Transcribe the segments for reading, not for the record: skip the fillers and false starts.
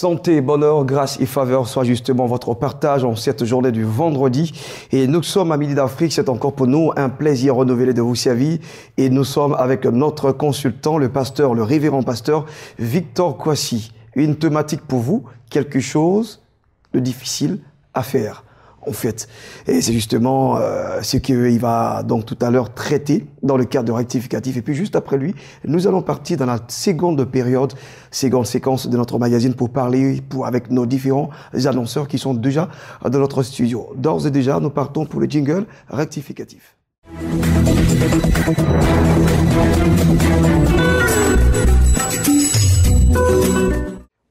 Santé, bonheur, grâce et faveur soient justement votre partage en cette journée du vendredi. Et nous sommes à Midi d'Afrique, c'est encore pour nous un plaisir renouvelé de vous servir. Et nous sommes avec notre consultant, le pasteur, le révérend pasteur Victor Kwasi. Une thématique pour vous, quelque chose de difficile à faire. En fait, et c'est justement ce qu'il va donc tout à l'heure traiter dans le cadre de rectificatif. Et puis juste après lui, nous allons partir dans la seconde période, seconde séquence de notre magazine pour parler avec nos différents annonceurs qui sont déjà dans notre studio. D'ores et déjà, nous partons pour le jingle rectificatif.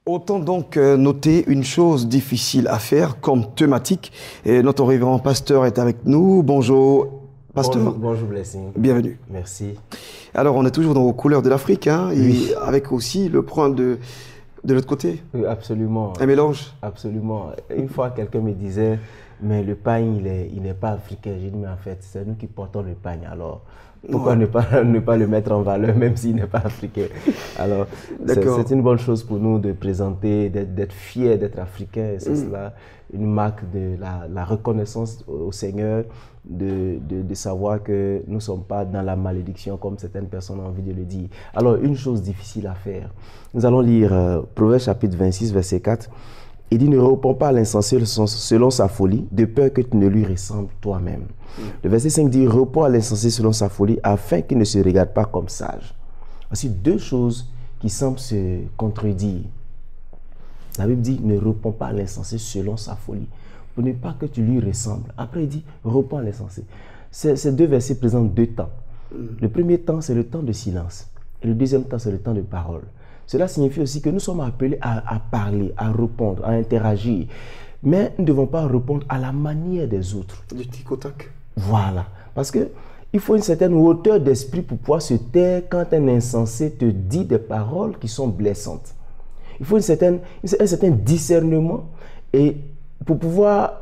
Autant donc noter une chose difficile à faire comme thématique. Et notre révérend pasteur est avec nous. Bonjour, pasteur. Bonjour, Blessing. Bienvenue. Merci. Alors, on est toujours dans aux couleurs de l'Afrique, hein, oui. Et avec aussi le point de l'autre côté. Oui, absolument. Un mélange. Absolument. Une fois, quelqu'un me disait, mais le pagne, il n'est pas africain. J'ai dit, mais en fait, c'est nous qui portons le pagne. Alors, pourquoi ne pas le mettre en valeur, même s'il n'est pas africain? Alors, c'est une bonne chose pour nous de présenter, d'être fiers d'être africains. C'est cela, une marque de la reconnaissance au Seigneur, de savoir que nous ne sommes pas dans la malédiction, comme certaines personnes ont envie de le dire. Alors, une chose difficile à faire. Nous allons lire Proverbe chapitre 26, verset 4. Il dit, ne réponds pas à l'insensé selon sa folie, de peur que tu ne lui ressembles toi-même. Le verset 5 dit, réponds à l'insensé selon sa folie, afin qu'il ne se regarde pas comme sage. Voici deux choses qui semblent se contredire. La Bible dit, ne réponds pas à l'insensé selon sa folie, pour ne pas que tu lui ressembles. Après, il dit, réponds à l'insensé. Ces deux versets présentent deux temps. Le premier temps, c'est le temps de silence. Et le deuxième temps, c'est le temps de parole. Cela signifie aussi que nous sommes appelés à parler, à répondre, à interagir. Mais nous ne devons pas répondre à la manière des autres. Du tic-au-tac. Voilà. Parce qu'il faut une certaine hauteur d'esprit pour pouvoir se taire quand un insensé te dit des paroles qui sont blessantes. Il faut un certain discernement et pour pouvoir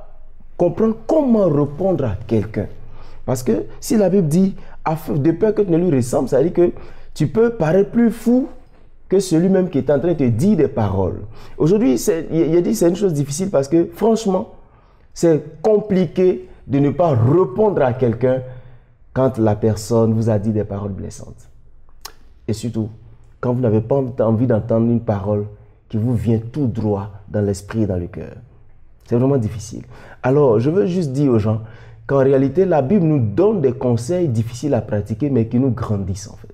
comprendre comment répondre à quelqu'un. Parce que si la Bible dit de peur que tu ne lui ressembles, ça veut dire que tu peux paraître plus fou que celui-même qui est en train de te dire des paroles. Aujourd'hui, il a dit c'est une chose difficile parce que franchement, c'est compliqué de ne pas répondre à quelqu'un quand la personne vous a dit des paroles blessantes. Et surtout, quand vous n'avez pas envie d'entendre une parole qui vous vient tout droit dans l'esprit et dans le cœur. C'est vraiment difficile. Alors, je veux juste dire aux gens qu'en réalité, la Bible nous donne des conseils difficiles à pratiquer, mais qui nous grandissent en fait.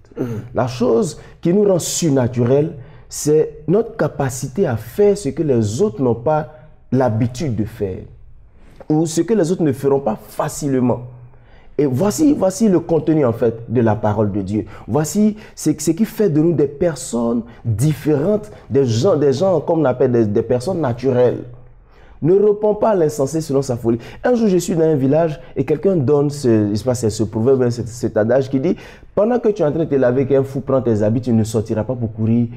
La chose qui nous rend surnaturels, c'est notre capacité à faire ce que les autres n'ont pas l'habitude de faire, ou ce que les autres ne feront pas facilement. Et voici le contenu en fait de la parole de Dieu. Voici ce qui fait de nous des personnes différentes, des gens comme on appelle des personnes naturelles. Ne réponds pas à l'insensé selon sa folie. Un jour, je suis dans un village et quelqu'un donne ce proverbe, cet adage qui dit « Pendant que tu es en train de te laver, qu'un fou prend tes habits, tu ne sortiras pas pour lui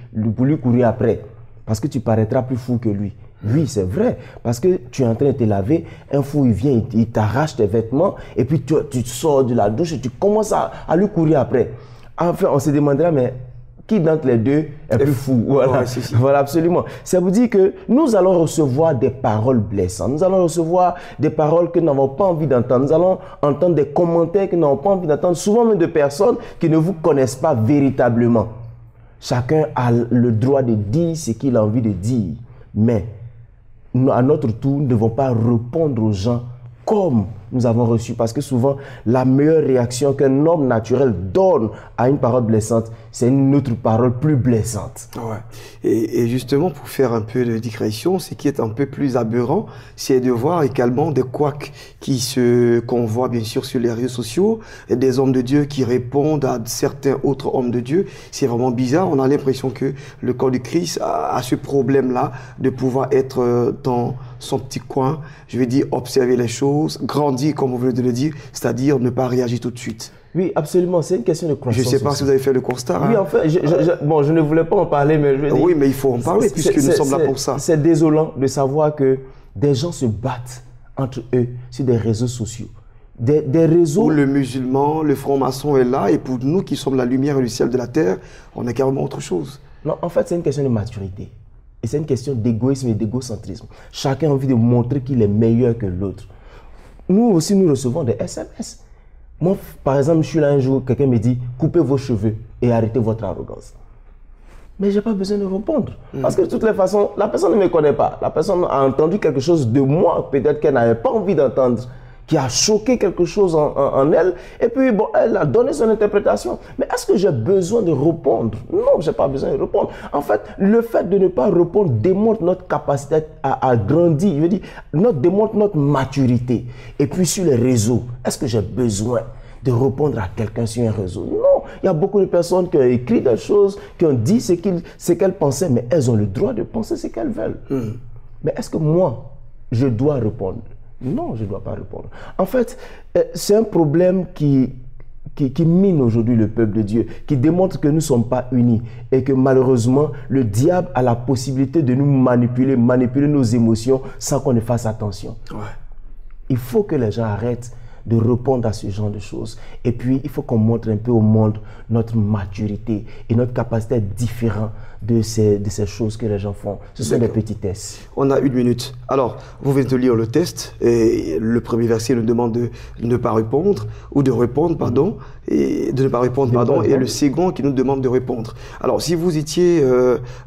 courir après. Parce que tu paraîtras plus fou que lui. » Oui, c'est vrai. Parce que tu es en train de te laver, un fou, il vient, il t'arrache tes vêtements et puis tu sors de la douche et tu commences à lui courir après. Enfin, on se demandera, mais qui d'entre les deux est plus fou? Voilà, ouais, voilà, absolument. Ça vous dit que nous allons recevoir des paroles blessantes. Nous allons recevoir des paroles que nous n'avons pas envie d'entendre. Nous allons entendre des commentaires que nous n'avons pas envie d'entendre. Souvent même de personnes qui ne vous connaissent pas véritablement. Chacun a le droit de dire ce qu'il a envie de dire. Mais à notre tour, nous ne devons pas répondre aux gens comme nous avons reçu. Parce que souvent, la meilleure réaction qu'un homme naturel donne à une parole blessante, c'est une autre parole plus blessante. Ouais. Et justement, pour faire un peu de digression, ce qui est un peu plus aberrant, c'est de voir également des couacs qu'on voit bien sûr sur les réseaux sociaux, et des hommes de Dieu qui répondent à certains autres hommes de Dieu. C'est vraiment bizarre. On a l'impression que le corps du Christ a ce problème-là de pouvoir être dans son petit coin, je vais dire observer les choses, grandir comme vous venez de le dire, c'est-à-dire ne pas réagir tout de suite. Oui, absolument. C'est une question de croissance. Je ne sais pas si vous avez fait le constat. Oui, en fait, je ne voulais pas en parler, mais je veux dire... Oui, mais il faut en parler puisque nous sommes là pour ça. C'est désolant de savoir que des gens se battent entre eux sur des réseaux sociaux. Des réseaux... Où le musulman, le franc-maçon est là et pour nous qui sommes la lumière et le ciel de la terre, on est carrément autre chose. Non, en fait, c'est une question de maturité. Et c'est une question d'égoïsme et d'égocentrisme. Chacun a envie de montrer qu'il est meilleur que l'autre. Nous aussi, nous recevons des SMS. Moi, par exemple, je suis là un jour, quelqu'un me dit « Coupez vos cheveux et arrêtez votre arrogance ». Mais je n'ai pas besoin de répondre. Parce que de toutes les façons, la personne ne me connaît pas. La personne a entendu quelque chose de moi, peut-être qu'elle n'avait pas envie d'entendre, qui a choqué quelque chose en elle. Et puis, bon, elle a donné son interprétation. Mais est-ce que j'ai besoin de répondre? Non, je n'ai pas besoin de répondre. En fait, le fait de ne pas répondre démontre notre capacité à grandir. Je veux dire, démontre notre maturité. Et puis, sur les réseaux, est-ce que j'ai besoin de répondre à quelqu'un sur un réseau? Non, il y a beaucoup de personnes qui ont écrit des choses, qui ont dit ce qu'elles pensaient, mais elles ont le droit de penser ce qu'elles veulent. Mais est-ce que moi, je dois répondre? Non, je ne dois pas répondre. En fait, c'est un problème qui mine aujourd'hui le peuple de Dieu, qui démontre que nous ne sommes pas unis et que malheureusement, le diable a la possibilité de nous manipuler nos émotions sans qu'on ne fasse attention. Ouais. Il faut que les gens arrêtent de répondre à ce genre de choses. Et puis, il faut qu'on montre un peu au monde notre maturité et notre capacité à être différent de ces choses que les gens font. Ce sont des petitesses. On a 1 minute. Alors, vous venez de lire le test et le premier verset nous demande de ne pas répondre, ou de répondre, pardon, et de ne pas répondre, pardon, et le second qui nous demande de répondre. Alors, si vous étiez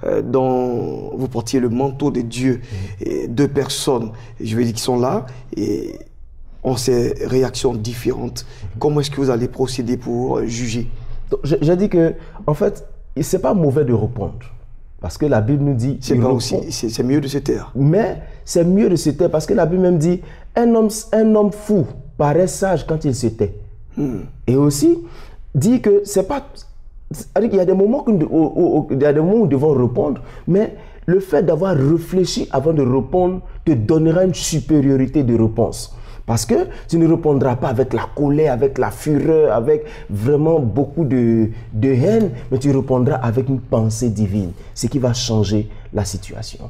vous portiez le manteau de Dieu, et 2 personnes, je veux dire, qui sont là, et ont ces réactions différentes. Comment est-ce que vous allez procéder pour juger? J'ai dit que, en fait, c'est pas mauvais de répondre. Parce que la Bible nous dit... C'est mieux de se taire. Mais c'est mieux de se taire parce que la Bible même dit un homme fou paraît sage quand il se tait. Et aussi, dit que c'est pas... Il y a des moments où nous devons répondre, mais le fait d'avoir réfléchi avant de répondre te donnera une supériorité de réponse. Parce que tu ne répondras pas avec la colère, avec la fureur, avec vraiment beaucoup de haine, mais tu répondras avec une pensée divine, ce qui va changer la situation.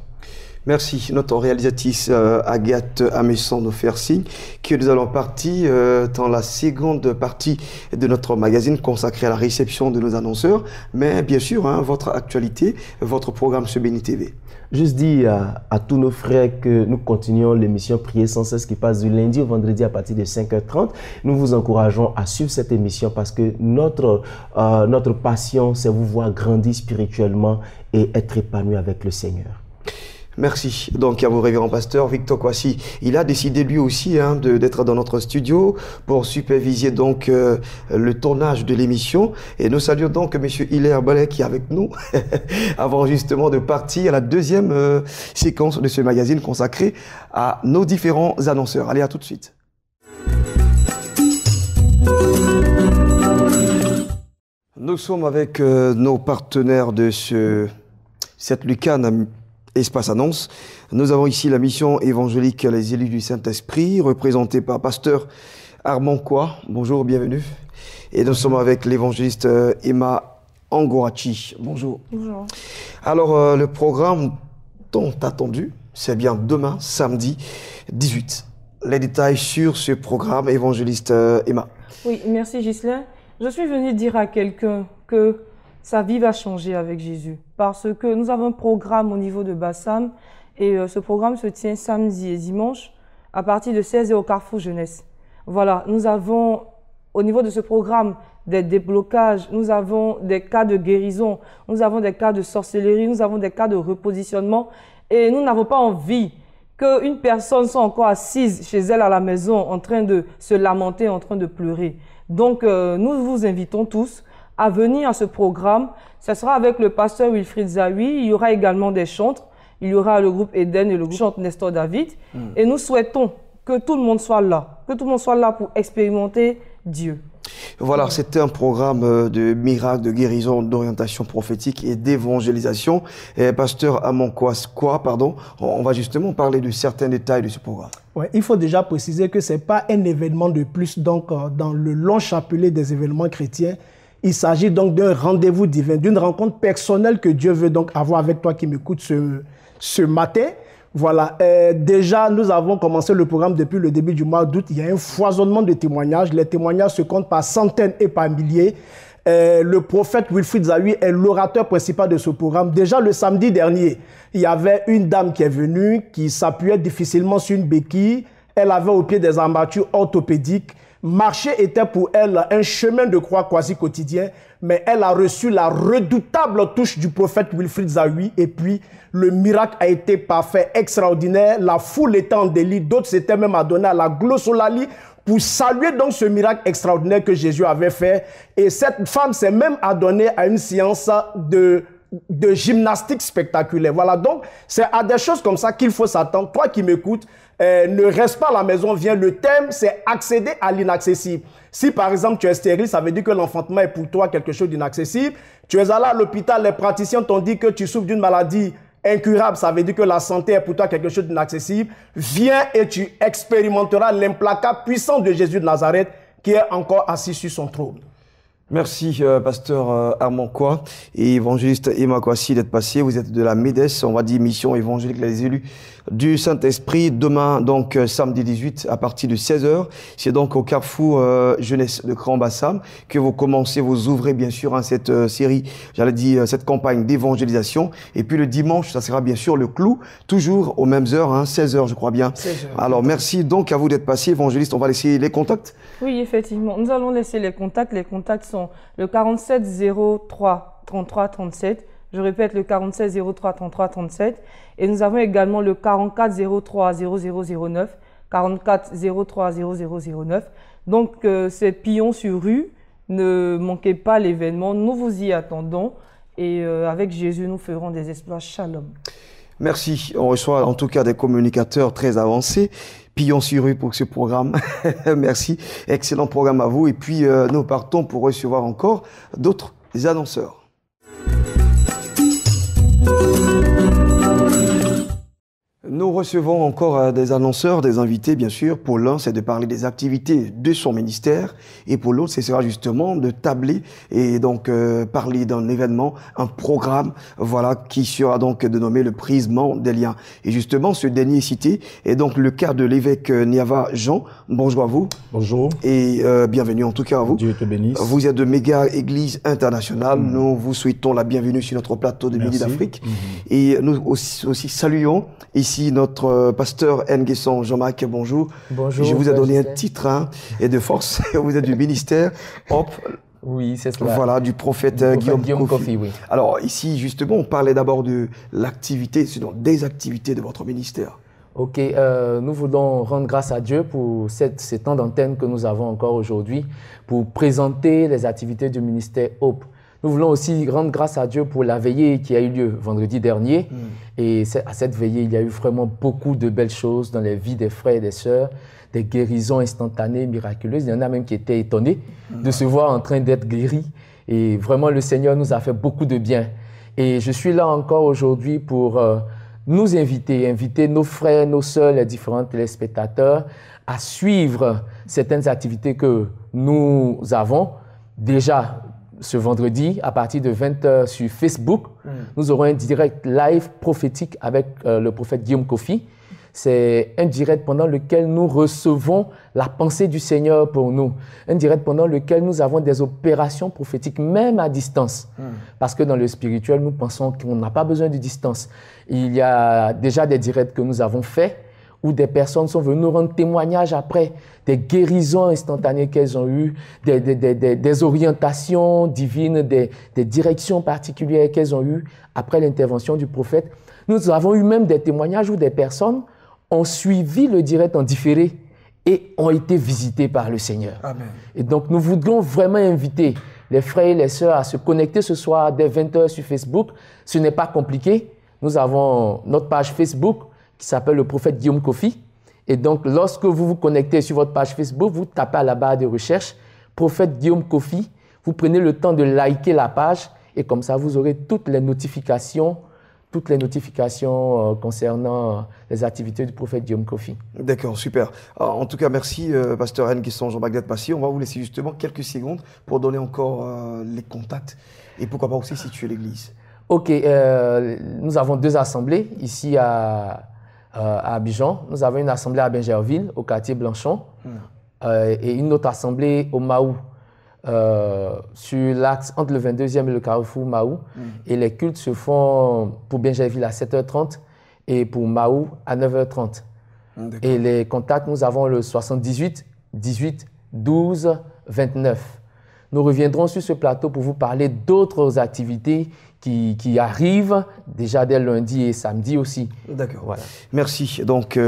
Merci. Notre réalisatrice Agathe Amesson nous fait signe que nous allons partir dans la seconde partie de notre magazine consacré à la réception de nos annonceurs, mais bien sûr, votre actualité, votre programme sur Béni TV. Juste dire à tous nos frères que nous continuons l'émission Prier sans cesse qui passe du lundi au vendredi à partir de 5h30. Nous vous encourageons à suivre cette émission parce que notre passion, c'est vous voir grandir spirituellement et être épanoui avec le Seigneur. Merci. Donc, à vos révérends pasteurs, Victor Kwasi, il a décidé lui aussi d'être dans notre studio pour superviser donc le tournage de l'émission. Et nous saluons donc M. Hilaire Ballet qui est avec nous avant justement de partir à la deuxième séquence de ce magazine consacré à nos différents annonceurs. Allez, à tout de suite. Nous sommes avec nos partenaires de cette Lucane Espace Annonce. Nous avons ici la mission évangélique Les élus du Saint-Esprit, représentée par pasteur Armand Kwa. Bonjour, bienvenue. Et nous sommes avec l'évangéliste Emma Angorachi. Bonjour. Bonjour. Alors, le programme tant attendu, c'est bien demain, samedi 18. Les détails sur ce programme, évangéliste Emma. Oui, merci Ghislain. Je suis venu dire à quelqu'un que sa vie va changer avec Jésus. Parce que nous avons un programme au niveau de Bassam et ce programme se tient samedi et dimanche à partir de 16h au Carrefour Jeunesse. Voilà, nous avons au niveau de ce programme des déblocages, nous avons des cas de guérison, nous avons des cas de sorcellerie, nous avons des cas de repositionnement et nous n'avons pas envie qu'une personne soit encore assise chez elle à la maison en train de se lamenter, en train de pleurer. Donc, nous vous invitons tous à venir à ce programme. Ce sera avec le pasteur Wilfried Zawi. Il y aura également des chantres. Il y aura le groupe Eden et le groupe chante Nestor David. Et nous souhaitons que tout le monde soit là. Que tout le monde soit là pour expérimenter Dieu. Voilà, c'était un programme de miracles, de guérison, d'orientation prophétique et d'évangélisation. Pasteur Armand Kwa, pardon, on va justement parler de certains détails de ce programme. Ouais, il faut déjà préciser que ce n'est pas un événement de plus. Donc, dans le long chapelet des événements chrétiens, il s'agit donc d'un rendez-vous divin, d'une rencontre personnelle que Dieu veut donc avoir avec toi qui m'écoute ce matin. Voilà, déjà nous avons commencé le programme depuis le début du mois d'août. Il y a un foisonnement de témoignages. Les témoignages se comptent par centaines et par milliers. le prophète Wilfried Zahui est l'orateur principal de ce programme. Déjà le samedi dernier, il y avait une dame qui est venue, qui s'appuyait difficilement sur une béquille. Elle avait au pied des armatures orthopédiques. Marcher était pour elle un chemin de croix quasi quotidien, mais elle a reçu la redoutable touche du prophète Wilfried Zahui et puis le miracle a été parfait, extraordinaire. La foule était en délire, d'autres s'étaient même adonnés à la glossolalie pour saluer donc ce miracle extraordinaire que Jésus avait fait. Et cette femme s'est même adonnée à une séance de gymnastique spectaculaire. Voilà, donc c'est à des choses comme ça qu'il faut s'attendre. Toi qui m'écoutes, ne reste pas à la maison, viens. Le thème, c'est accéder à l'inaccessible. Si par exemple tu es stérile, ça veut dire que l'enfantement est pour toi quelque chose d'inaccessible. Tu es allé à l'hôpital, les praticiens t'ont dit que tu souffres d'une maladie incurable, ça veut dire que la santé est pour toi quelque chose d'inaccessible. Viens et tu expérimenteras l'implacable puissance de Jésus de Nazareth qui est encore assis sur son trône. Merci, pasteur Armand Koua et évangéliste Emma Kouassi d'être passé. Vous êtes de la MEDES, on va dire mission évangélique les élus du Saint-Esprit. Demain, donc samedi 18, à partir de 16h, c'est donc au Carrefour Jeunesse de Grand-Bassam que vous commencez, vous ouvrez bien sûr hein, cette série, j'allais dire cette campagne d'évangélisation. Et puis le dimanche, ça sera bien sûr le clou, toujours aux mêmes heures, hein, 16h je crois bien. 16h. Alors merci donc à vous d'être passé, évangéliste. On va laisser les contacts. Oui, effectivement. Nous allons laisser les contacts. Les contacts sont le 47 03 33 37. Je répète, le 47 03 33 37. Et nous avons également le 44 03 0009. 44 03 0009. Donc, c'est Pillon sur rue. Ne manquez pas l'événement. Nous vous y attendons. Et avec Jésus, nous ferons des exploits. Shalom. Merci. On reçoit en tout cas des communicateurs très avancés. Pillon sur rue pour ce programme. Merci. Excellent programme à vous. Et puis, nous partons pour recevoir encore d'autres annonceurs. Nous recevons encore des annonceurs, des invités, bien sûr. Pour l'un, c'est de parler des activités de son ministère. Et pour l'autre, ce sera justement de tabler et donc parler d'un événement, un programme, voilà, qui sera donc dénommé le Prisme des liens. Et justement, ce dernier cité est donc le cas de l'évêque Niava Jean. Bonjour à vous. Bonjour. Et bienvenue en tout cas à vous. Dieu te bénisse. Vous êtes de Méga Église Internationale. Nous vous souhaitons la bienvenue sur notre plateau de Midi d'Afrique. Et nous aussi saluons ici notre pasteur Nguesson Jean-Marc. Bonjour. Bonjour. Je vous ai donné un titre hein, et de force. Vous êtes du ministère Hop. Oui, c'est cela. Voilà, du prophète Guillaume Kofi. Oui. Alors ici, justement, on parlait d'abord de l'activité, sinon des activités de votre ministère. Ok, nous voulons rendre grâce à Dieu pour ces temps d'antenne que nous avons encore aujourd'hui pour présenter les activités du ministère Hope. Nous voulons aussi rendre grâce à Dieu pour la veillée qui a eu lieu vendredi dernier. Et à cette veillée, il y a eu vraiment beaucoup de belles choses dans les vies des frères et des sœurs, des guérisons instantanées, miraculeuses. Il y en a même qui étaient étonnés de se voir en train d'être guéris. Et vraiment, le Seigneur nous a fait beaucoup de bien. Et je suis là encore aujourd'hui pour nous inviter nos frères, nos sœurs, les différents téléspectateurs à suivre certaines activités que nous avons. Déjà, ce vendredi, à partir de 20h sur Facebook, nous aurons un direct live prophétique avec le prophète Guillaume Kofi. C'est un direct pendant lequel nous recevons la pensée du Seigneur pour nous. Un direct pendant lequel nous avons des opérations prophétiques, même à distance. Parce que dans le spirituel, nous pensons qu'on n'a pas besoin de distance. Il y a déjà des directs que nous avons faits où des personnes sont venues nous rendre témoignage après, des guérisons instantanées qu'elles ont eues, des orientations divines, des directions particulières qu'elles ont eues après l'intervention du prophète. Nous avons eu même des témoignages où des personnes ont suivi le direct en différé et ont été visitées par le Seigneur. Amen. Et donc, nous voudrions vraiment inviter les frères et les sœurs à se connecter ce soir dès 20h sur Facebook. Ce n'est pas compliqué. Nous avons notre page Facebook qui s'appelle le prophète Guillaume Kofi. Et donc, lorsque vous vous connectez sur votre page Facebook, vous tapez à la barre de recherche « Prophète Guillaume Kofi ». Vous prenez le temps de liker la page et comme ça, vous aurez toutes les notifications concernant les activités du prophète Guillaume Kofi. D'accord, super. Alors, en tout cas, merci, pasteur Nguesson Jean-Marc d'être passé. On va vous laisser justement quelques secondes pour donner encore les contacts et pourquoi pas aussi situer l'église. Ok, nous avons 2 assemblées ici à Abidjan. Nous avons une assemblée à Bingerville, au quartier Blanchon, et une autre assemblée au Maou. sur l'axe entre le 22e et le carrefour Mahou. Et les cultes se font pour Biengerville à 7h30 et pour Mahou à 9h30. Et les contacts, nous avons le 78 18 12 29. Nous reviendrons sur ce plateau pour vous parler d'autres activités qui arrivent déjà dès lundi et samedi aussi. D'accord. Voilà. Merci. Donc,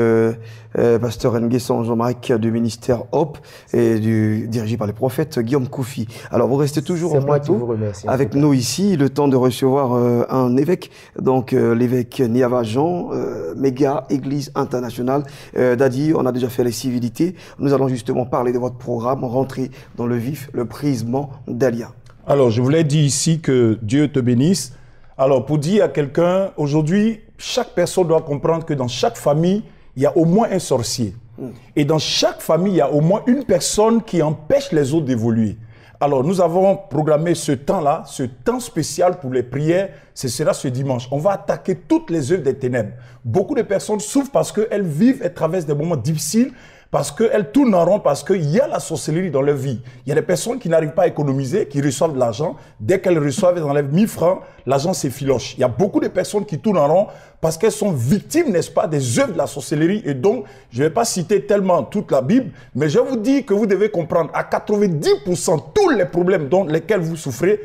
Pasteur Nguessan Jean-Marc du ministère HOP et dirigé par le prophète Guillaume Koufi. Alors, vous restez toujours en plateau avec nous ici, le temps de recevoir un évêque, donc l'évêque Niava Jean, méga Église internationale. Dadi, on a déjà fait les civilités. Nous allons justement parler de votre programme, rentrer dans le vif, le prisme d'Alia. Alors, je voulais dire ici que Dieu te bénisse. Alors, pour dire à quelqu'un, aujourd'hui, chaque personne doit comprendre que dans chaque famille, il y a au moins un sorcier. Et dans chaque famille, il y a au moins une personne qui empêche les autres d'évoluer. Alors, nous avons programmé ce temps-là, ce temps spécial pour les prières. Ce sera ce dimanche. On va attaquer toutes les œuvres des ténèbres. Beaucoup de personnes souffrent parce qu'elles vivent et traversent des moments difficiles, parce qu'elles tournent en rond, parce qu'il y a la sorcellerie dans leur vie. Il y a des personnes qui n'arrivent pas à économiser, qui reçoivent de l'argent. Dès qu'elles reçoivent, elles enlèvent 1000 francs, l'argent s'effiloche. Il y a beaucoup de personnes qui tournent en rond parce qu'elles sont victimes, n'est-ce pas, des œuvres de la sorcellerie. Et donc, je ne vais pas citer tellement toute la Bible, mais je vous dis que vous devez comprendre, à 90%, tous les problèmes dont lesquels vous souffrez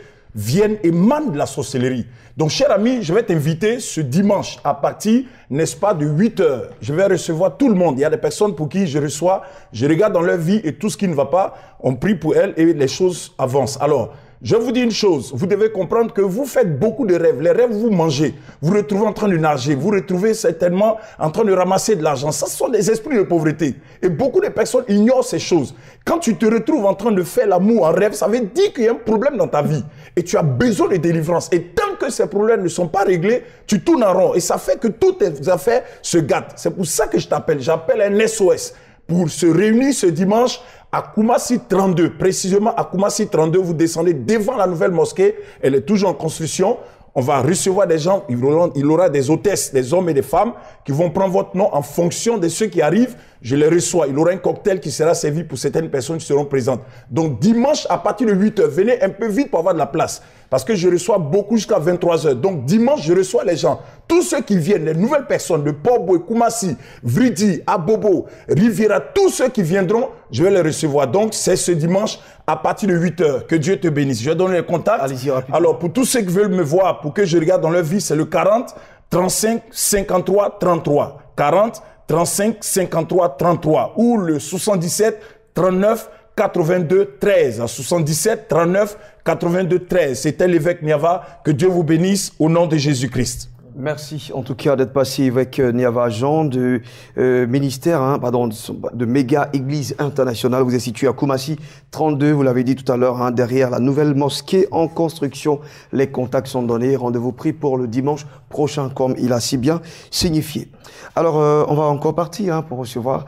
émanent de la sorcellerie. Donc, cher ami, je vais t'inviter ce dimanche à partir, n'est-ce pas, de 8h. Je vais recevoir tout le monde. Il y a des personnes pour qui je reçois, je regarde dans leur vie et tout ce qui ne va pas, on prie pour elles et les choses avancent. Alors, je vous dis une chose, vous devez comprendre que vous faites beaucoup de rêves. Les rêves, vous mangez, vous vous retrouvez en train de nager, vous vous retrouvez certainement en train de ramasser de l'argent. Ça, ce sont des esprits de pauvreté. Et beaucoup de personnes ignorent ces choses. Quand tu te retrouves en train de faire l'amour en rêve, ça veut dire qu'il y a un problème dans ta vie. Et tu as besoin de délivrance. Et tant que ces problèmes ne sont pas réglés, tu tournes en rond. Et ça fait que toutes tes affaires se gâtent. C'est pour ça que je t'appelle. J'appelle un SOS pour se réunir ce dimanche à Koumassi 32, précisément à Koumassi 32, vous descendez devant la nouvelle mosquée, elle est toujours en construction. On va recevoir des gens, il y aura des hôtesses, des hommes et des femmes qui vont prendre votre nom en fonction de ceux qui arrivent. Je les reçois. Il y aura un cocktail qui sera servi pour certaines personnes qui seront présentes. Donc dimanche à partir de 8h, venez un peu vite pour avoir de la place. Parce que je reçois beaucoup jusqu'à 23h. Donc dimanche, je reçois les gens. Tous ceux qui viennent, les nouvelles personnes de Port-Boué, Koumassi, Vridi, Abobo, Riviera, tous ceux qui viendront, je vais les recevoir. Donc c'est ce dimanche à partir de 8h. Que Dieu te bénisse. Je vais donner les contacts. Allez-y rapidement. Alors pour tous ceux qui veulent me voir, pour que je regarde dans leur vie, c'est le 40 35 53 33. 40 35 53 33 ou le 77 39 82 13. 77 39 82 13. C'était l'évêque Niava. Que Dieu vous bénisse au nom de Jésus-Christ. Merci en tout cas d'être passé avec Niava Jean de ministère, de méga Église internationale. Vous êtes situé à Koumassi 32, vous l'avez dit tout à l'heure, derrière la nouvelle mosquée en construction. Les contacts sont donnés. Rendez-vous pris pour le dimanche prochain, comme il a si bien signifié. Alors, on va encore partir pour recevoir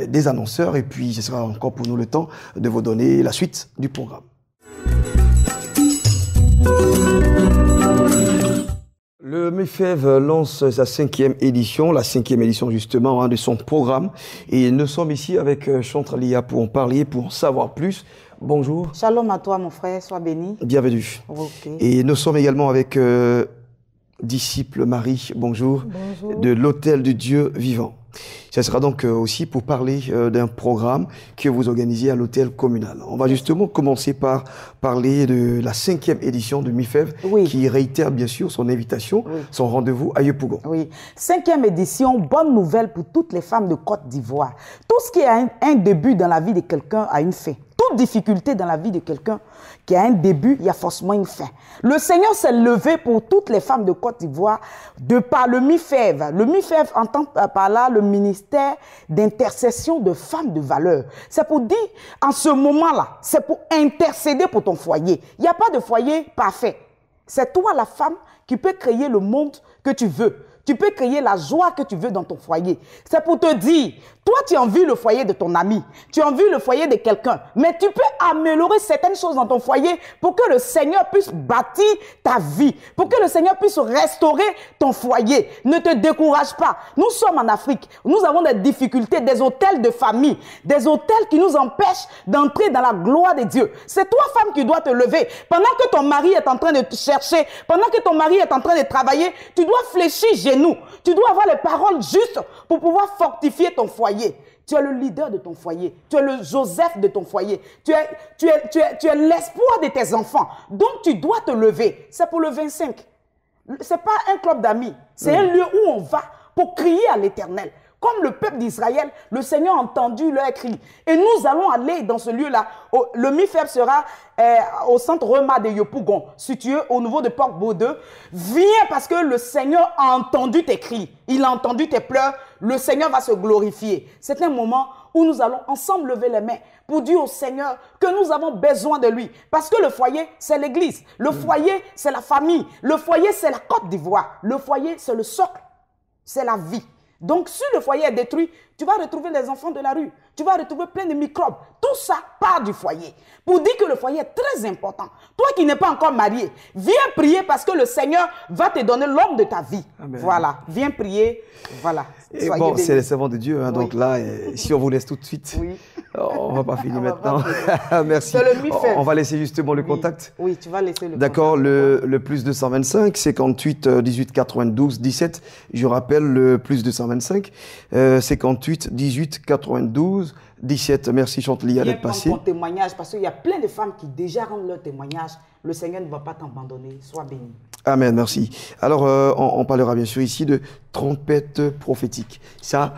des annonceurs et puis ce sera encore pour nous le temps de vous donner la suite du programme. Le MIFEV lance sa 5e édition, la 5e édition justement de son programme. Et nous sommes ici avec Chantal Lia pour en parler, pour en savoir plus. Bonjour. Shalom à toi mon frère, sois béni. Bienvenue. Okay. Et nous sommes également avec Disciple Marie, bonjour, Bonjour. de l'Hôtel du Dieu Vivant. Ce sera donc aussi pour parler d'un programme que vous organisez à l'hôtel communal. On va justement commencer par parler de la 5e édition de MIFEV, qui réitère bien sûr son invitation, son rendez-vous à Yopougon. Oui, 5e édition, bonne nouvelle pour toutes les femmes de Côte d'Ivoire. Tout ce qui a un début dans la vie de quelqu'un a une fin. Toute difficulté dans la vie de quelqu'un qui a un début, il y a forcément une fin. Le Seigneur s'est levé pour toutes les femmes de Côte d'Ivoire de par le MIFEV. Le MIFEV entend par là le ministère d'intercession de femmes de valeur. C'est pour dire, en ce moment-là, c'est pour intercéder pour ton foyer. Il n'y a pas de foyer parfait. C'est toi la femme qui peut créer le monde que tu veux. Tu peux créer la joie que tu veux dans ton foyer. C'est pour te dire, toi, tu envies le foyer de ton ami, tu envies le foyer de quelqu'un, mais tu peux améliorer certaines choses dans ton foyer pour que le Seigneur puisse bâtir ta vie, pour que le Seigneur puisse restaurer ton foyer. Ne te décourage pas. Nous sommes en Afrique, nous avons des difficultés, des hôtels de famille, des hôtels qui nous empêchent d'entrer dans la gloire de Dieu. C'est toi, femme, qui dois te lever. Pendant que ton mari est en train de te chercher, pendant que ton mari est en train de travailler, tu dois fléchir genoux. Tu dois avoir les paroles justes pour pouvoir fortifier ton foyer. Tu es le leader de ton foyer. Tu es le Joseph de ton foyer. Tu es l'espoir de tes enfants. Donc, tu dois te lever. C'est pour le 25. Ce n'est pas un club d'amis. C'est un lieu où on va pour crier à l'Éternel. Comme le peuple d'Israël, le Seigneur a entendu leur cri. Et nous allons aller dans ce lieu-là. Le MIFEB sera au centre Rema de Yopougon, situé au niveau de Port-Baudeux. Viens parce que le Seigneur a entendu tes cris. Il a entendu tes pleurs. Le Seigneur va se glorifier. C'est un moment où nous allons ensemble lever les mains pour dire au Seigneur que nous avons besoin de lui. Parce que le foyer, c'est l'église. Le foyer, c'est la famille. Le foyer, c'est la Côte d'Ivoire. Le foyer, c'est le socle. C'est la vie. Donc, si le foyer est détruit, tu vas retrouver les enfants de la rue. Tu vas retrouver plein de microbes. Tout ça part du foyer. Pour dire que le foyer est très important. Toi qui n'es pas encore marié, viens prier parce que le Seigneur va te donner l'homme de ta vie. Amen. Voilà. Viens prier. Voilà. Et bon, c'est les servants de Dieu. Hein, oui. Donc là, si on vous laisse tout de suite, oui. On ne va pas finir maintenant. Merci. On va laisser justement le contact. Oui, tu vas laisser le contact. D'accord. Le plus 225, 58 18 92 17. Je rappelle le plus 225, 58 18 92 17. Merci Chantelia d'être passée. Ton témoignage, parce qu'il y a plein de femmes qui déjà rendent leur témoignage. Le Seigneur ne va pas t'abandonner. Sois béni. Amen, merci. Alors, on parlera bien sûr ici de trompette prophétique. Ça,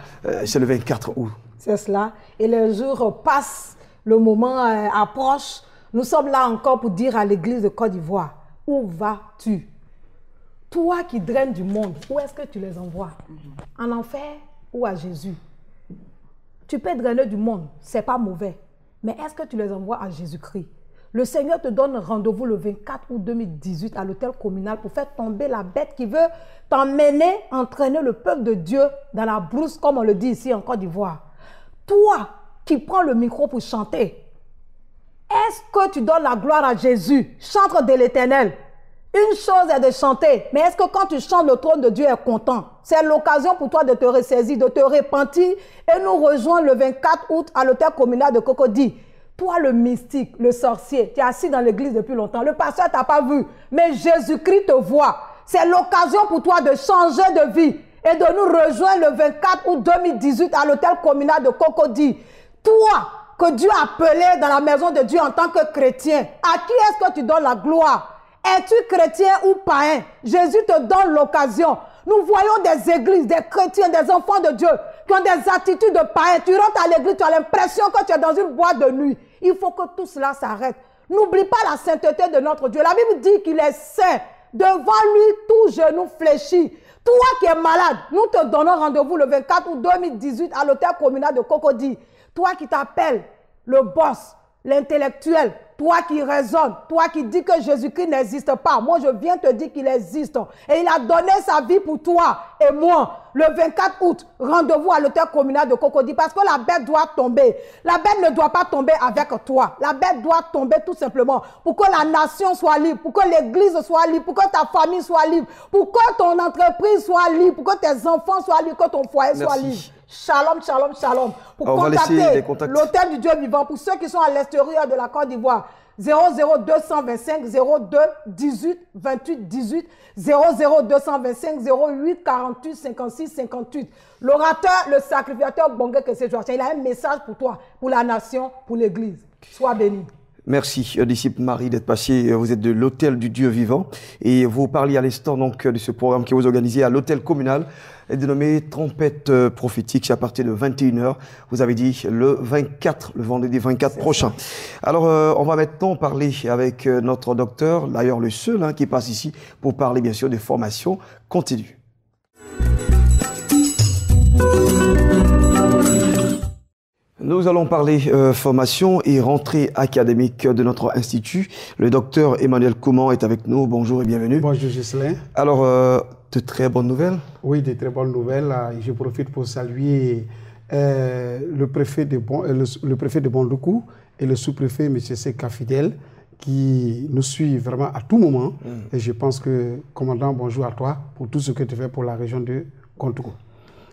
c'est le 24 août. C'est cela. Et les jours passent, le moment approche. Nous sommes là encore pour dire à l'église de Côte d'Ivoire, où vas-tu? Toi qui draines du monde, où est-ce que tu les envoies? En enfer ou à Jésus? Tu peux drainer du monde, ce n'est pas mauvais. Mais est-ce que tu les envoies à Jésus-Christ? Le Seigneur te donne rendez-vous le 24 août 2018 à l'hôtel communal pour faire tomber la bête qui veut t'emmener, entraîner le peuple de Dieu dans la brousse, comme on le dit ici en Côte d'Ivoire. Toi qui prends le micro pour chanter, est-ce que tu donnes la gloire à Jésus? Chante de l'Éternel. Une chose est de chanter, mais est-ce que quand tu chantes, le trône de Dieu est content? C'est l'occasion pour toi de te ressaisir, de te repentir et nous rejoindre le 24 août à l'hôtel communal de Cocody. Toi, le mystique, le sorcier, tu es assis dans l'église depuis longtemps. Le pasteur ne t'a pas vu, mais Jésus-Christ te voit. C'est l'occasion pour toi de changer de vie et de nous rejoindre le 24 août 2018 à l'hôtel communal de Cocody. Toi, que Dieu a appelé dans la maison de Dieu en tant que chrétien, à qui est-ce que tu donnes la gloire? Es-tu chrétien ou païen? Jésus te donne l'occasion. Nous voyons des églises, des chrétiens, des enfants de Dieu qui ont des attitudes de païens. Tu rentres à l'église, tu as l'impression que tu es dans une boîte de nuit. Il faut que tout cela s'arrête. N'oublie pas la sainteté de notre Dieu. La Bible dit qu'il est saint. Devant lui, tout genou fléchit. Toi qui es malade, nous te donnons rendez-vous le 24 août 2018 à l'hôtel communal de Cocody. Toi qui t'appelles le boss, l'intellectuel, toi qui raisonnes, toi qui dis que Jésus-Christ n'existe pas. Moi, je viens te dire qu'il existe. Et il a donné sa vie pour toi et moi. Le 24 août, rendez-vous à l'hôtel communal de Cocody parce que la bête doit tomber. La bête ne doit pas tomber avec toi. La bête doit tomber tout simplement pour que la nation soit libre, pour que l'église soit libre, pour que ta famille soit libre, pour que ton entreprise soit libre, pour que tes enfants soient libres, que ton foyer soit libre. Shalom, shalom, shalom. Pour contacter l'hôtel du Dieu vivant, pour ceux qui sont à l'extérieur de la Côte d'Ivoire, 00225 02 18 28 18 00225 08 48 56 58. L'orateur, le sacrificateur Bongue Kessé-Joachim, il a un message pour toi, pour la nation, pour l'église. Sois béni. Merci, disciple Marie, d'être passé. Vous êtes de l'hôtel du Dieu vivant et vous parliez à l'instant donc de ce programme que vous organisez à l'hôtel communal dénommé Trompette prophétique. C'est à partir de 21h. Vous avez dit le 24, le vendredi 24 prochain. Alors, on va maintenant parler avec notre docteur, d'ailleurs le seul qui passe ici pour parler bien sûr de formation continue. Nous allons parler formation et rentrée académique de notre institut. Le docteur Emmanuel Kouman est avec nous. Bonjour et bienvenue. Bonjour Ghislain. Alors, de très bonnes nouvelles. Oui, de très bonnes nouvelles. Je profite pour saluer le préfet de Bondoukou et le sous-préfet, M. Seka Fidèle, qui nous suit vraiment à tout moment. Et je pense que, commandant, bonjour à toi pour tout ce que tu fais pour la région de Kontoukou.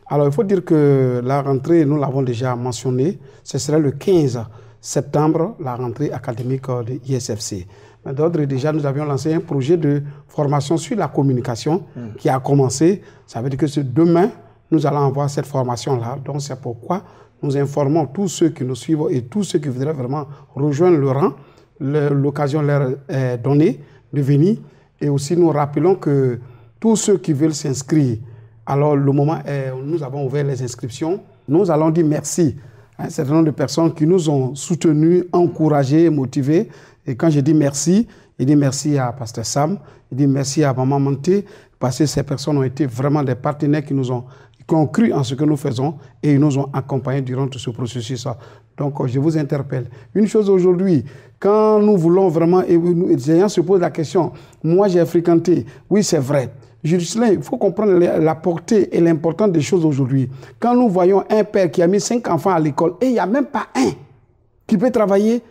Alors, il faut dire que la rentrée, nous l'avons déjà mentionné, ce serait le 15 septembre, la rentrée académique de l'ISFC. D'ordre déjà, nous avions lancé un projet de formation sur la communication qui a commencé. Ça veut dire que demain, nous allons avoir cette formation-là. Donc, c'est pourquoi nous informons tous ceux qui nous suivent et tous ceux qui voudraient vraiment rejoindre le rang. L'occasion leur est donnée de venir. Et aussi, nous rappelons que tous ceux qui veulent s'inscrire, alors le moment est, nous avons ouvert les inscriptions. Nous allons dire merci à un certain nombre de personnes qui nous ont soutenus, encouragés, motivés. Et quand je dis merci, je dis merci à Pasteur Sam, je dis merci à Maman Manté, parce que ces personnes ont été vraiment des partenaires qui ont cru en ce que nous faisons et ils nous ont accompagnés durant tout ce processus. Donc, je vous interpelle. Une chose aujourd'hui, quand nous voulons vraiment, et les gens se posent la question, moi j'ai fréquenté, oui c'est vrai. Juscelin, il faut comprendre la portée et l'importance des choses aujourd'hui. Quand nous voyons un père qui a mis 5 enfants à l'école et il n'y a même pas un qui peut travailler,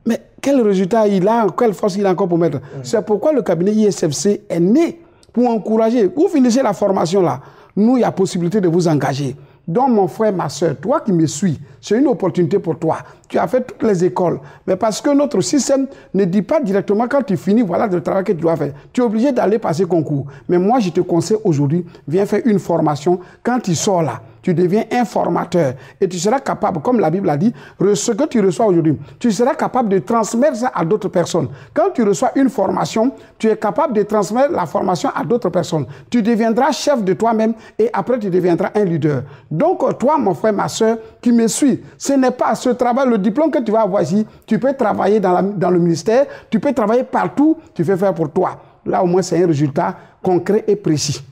mais quel résultat il a, quelle force il a encore pour mettre. C'est pourquoi le cabinet ISFC est né pour encourager. Vous finissez la formation là, nous, il y a possibilité de vous engager. Donc, mon frère, ma soeur, toi qui me suis, c'est une opportunité pour toi. Tu as fait toutes les écoles. Mais parce que notre système ne dit pas directement quand tu finis, voilà le travail que tu dois faire. Tu es obligé d'aller passer concours. Mais moi, je te conseille aujourd'hui, viens faire une formation. Quand tu sors là, tu deviens un formateur. Et tu seras capable, comme la Bible a dit, ce que tu reçois aujourd'hui, tu seras capable de transmettre ça à d'autres personnes. Quand tu reçois une formation, tu es capable de transmettre la formation à d'autres personnes. Tu deviendras chef de toi-même et après tu deviendras un leader. Donc toi, mon frère, ma soeur, qui me suis, ce n'est pas ce travail, le diplôme que tu vas avoir ici, tu peux travailler dans le ministère, tu peux travailler partout, tu fais faire pour toi. Là, au moins, c'est un résultat concret et précis.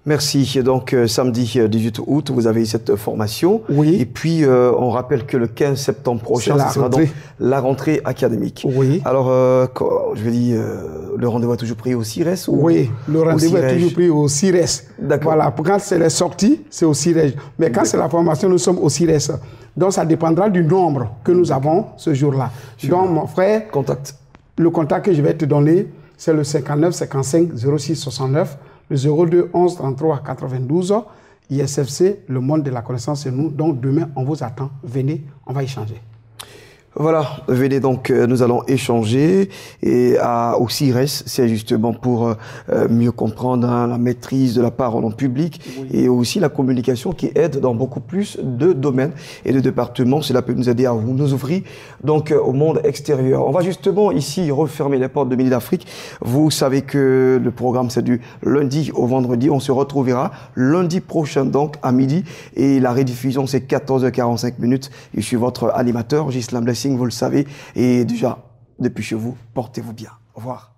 Merci. Donc, samedi 18 août, vous avez cette formation. Oui. Et puis, on rappelle que le 15 septembre prochain, ce sera donc la rentrée académique. Oui. Alors, je vais dire, le rendez-vous est toujours pris au CIRES ou oui, le rendez-vous est toujours pris au CIRES. D'accord. Voilà, quand c'est les sorties, c'est au CIRES. Mais quand c'est la formation, nous sommes au CIRES. Donc, ça dépendra du nombre que nous avons ce jour-là. Donc, mon frère, le contact que je vais te donner, c'est le 59 55 06 69. Le 02 11 33 92, ISFC, le monde de la connaissance, c'est nous. Donc demain, on vous attend. Venez, on va échanger. Voilà, venez donc, nous allons échanger et au CIRES, c'est justement pour mieux comprendre la maîtrise de la parole en public et aussi la communication qui aide dans beaucoup plus de domaines et de départements. Cela peut nous aider à nous ouvrir donc au monde extérieur. On va justement ici refermer les portes de Midi d'Afrique. Vous savez que le programme c'est du lundi au vendredi. On se retrouvera lundi prochain donc à midi et la rediffusion c'est 14h45 minutes. Je suis votre animateur, Ghislain Blessing. Vous le savez, et déjà, depuis chez vous, portez-vous bien. Au revoir.